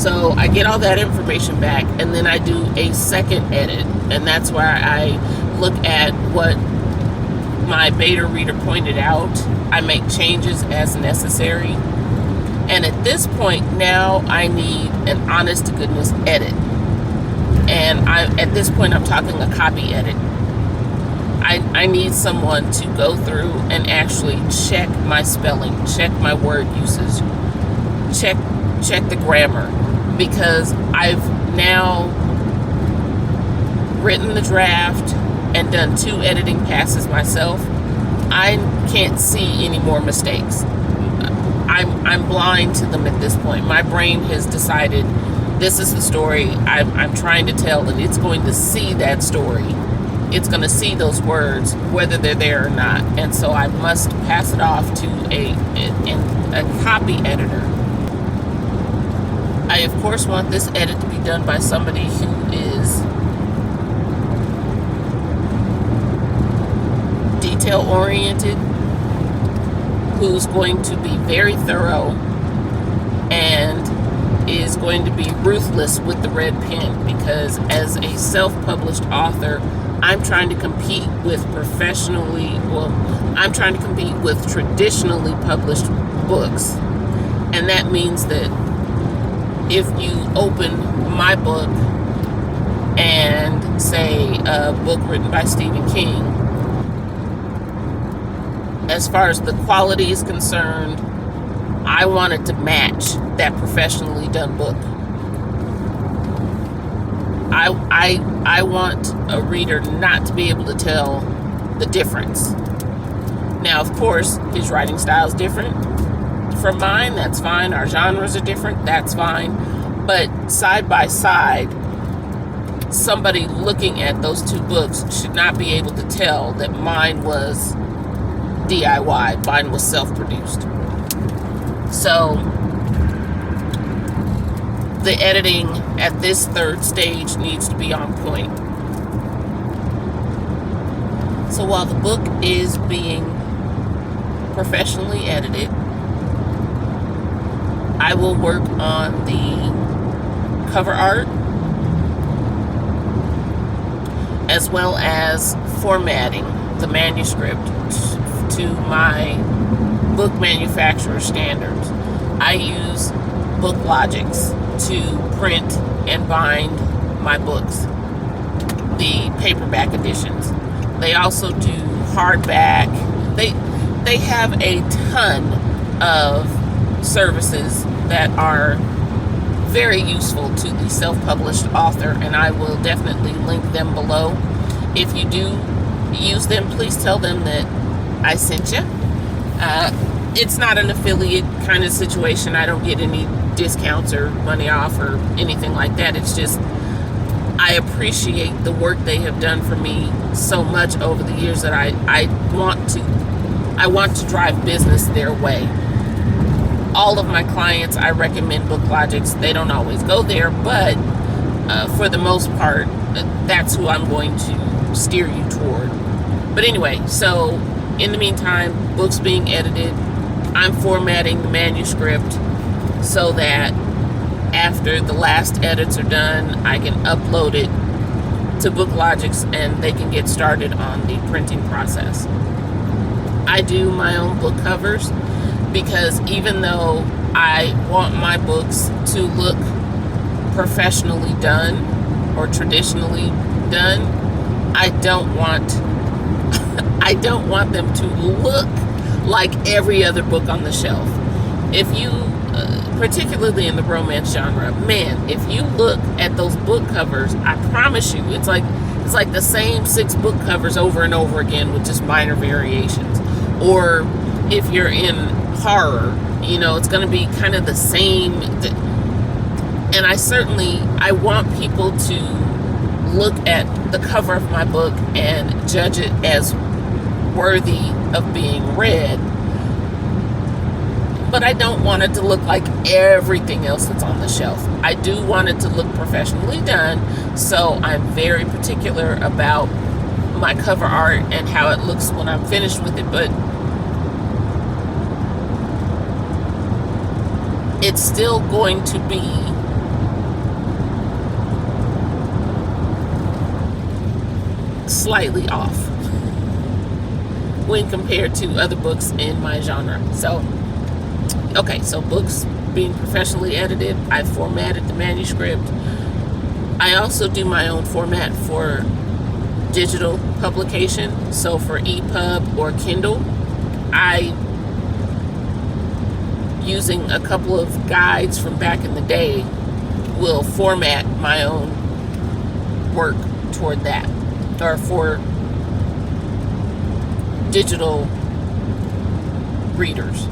So I get all that information back, and then I do a second edit, and that's where I look at what my beta reader pointed out. I make changes as necessary, and at this point now I need an honest to goodness edit. And at this point I'm talking a copy edit. I need someone to go through and actually check my spelling, check my word usage, check the grammar, because I've now written the draft and done 2 editing passes myself. I can't see any more mistakes. I'm blind to them at this point. My brain has decided this is the story I'm trying to tell, and it's going to see that story. It's going to see those words, whether they're there or not. And so I must pass it off to a copy editor. I, of course, want this edit to be done by somebody who is detail-oriented, who's going to be very thorough, and is going to be ruthless with the red pen, because as a self-published author, I'm trying to compete with I'm trying to compete with traditionally published books. And that means that if you open my book and say a book written by Stephen King, as far as the quality is concerned, I want it to match that professionally done book. I want a reader not to be able to tell the difference. Now, of course, his writing style is different from mine. That's fine. Our genres are different. That's fine. But side by side, somebody looking at those 2 books should not be able to tell that mine was DIY, mine was self-produced. So the editing at this 3rd stage needs to be on point. So while the book is being professionally edited, I will work on the cover art as well as formatting the manuscript to my book manufacturer standards. I use BookLogix to print and bind my books, the paperback editions. They also do hardback. They have a ton of services that are very useful to the self-published author, and I will definitely link them below. If you do use them, please tell them that I sent you. It's not an affiliate kind of situation. I don't get any discounts or money off or anything like that. It's just I appreciate the work they have done for me so much over the years that I want to drive business their way. All of my clients, I recommend BookLogix. They don't always go there, but for the most part, that's who I'm going to steer you toward. But anyway, so in the meantime, books being edited, I'm formatting the manuscript so that after the last edits are done, I can upload it to BookLogix and they can get started on the printing process. I do my own book covers because even though I want my books to look professionally done or traditionally done, I don't want them to look like every other book on the shelf. If you, particularly in the romance genre, man, if you look at those book covers, I promise you, it's like the same 6 book covers over and over again with just minor variations. Or if you're in horror, it's going to be kind of the same. And I want people to look at the cover of my book and judge it as worthy of being read. But I don't want it to look like everything else that's on the shelf. I do want it to look professionally done, so I'm very particular about my cover art and how it looks when I'm finished with it. But it's still going to be slightly off when compared to other books in my genre. So, okay, so books being professionally edited, I formatted the manuscript. I also do my own format for digital publication. So for EPUB or Kindle, I, using a couple of guides from back in the day, will format my own work toward that, or for digital readers.